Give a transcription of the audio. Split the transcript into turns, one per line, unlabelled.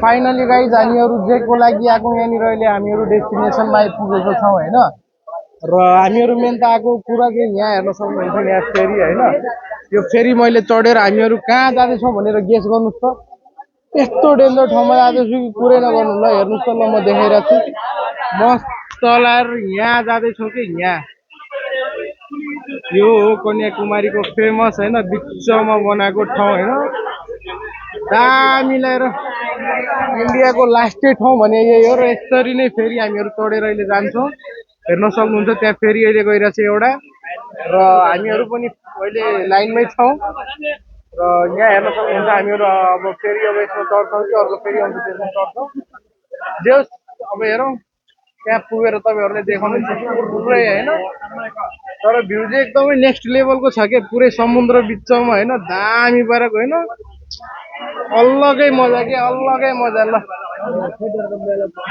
finally guys हामीहरू जेको लागि आएको यहाँनिर अहिले हामीहरू डेस्टिनेसनमा आइपुगेको छौँ होइन र हामीहरू मेन त आएको कुरा चाहिँ यहाँ हेर्न सक्नुहुन्छ यहाँ फेरी होइन यो फेरी मैले चढेर हामीहरू कहाँ जाँदैछौँ भनेर गेस गर्नुहोस् त यस्तो डेन्जर ठाउँमा जाँदैछु कि कुरै नगर्नु ल हेर्नुहोस् त ल म देखाइरहेको छु म चलाएर यहाँ जाँदैछौँ कि यहाँ यो हो कन्याकुमारीको फेमस होइन बिचमा बनाएको ठाउँ होइन दामी मिलाएर इन्डियाको लास्टै ठाउँ भने यही हो र यसरी नै फेरि हामीहरू चढेर अहिले जान्छौँ हेर्न सक्नुहुन्छ त्यहाँ फेरि अहिले गइरहेको छ एउटा र हामीहरू पनि अहिले लाइनमै छौँ र यहाँ हेर्न सक्नुहुन्छ हामीहरू अब फेरि अब यसमा चढ्छौँ कि अर्को फेरि आउँछ त्यसमा चढ्छौँ जे होस् अब हेरौँ त्यहाँ पुगेर तपाईँहरूले देखाउने पुरै होइन तर भ्यू चाहिँ एकदमै नेक्स्ट लेभलको छ क्या पुरै समुद्र बिचमा होइन दामी पारेको होइन अलगै मजा के अलगै मजा ल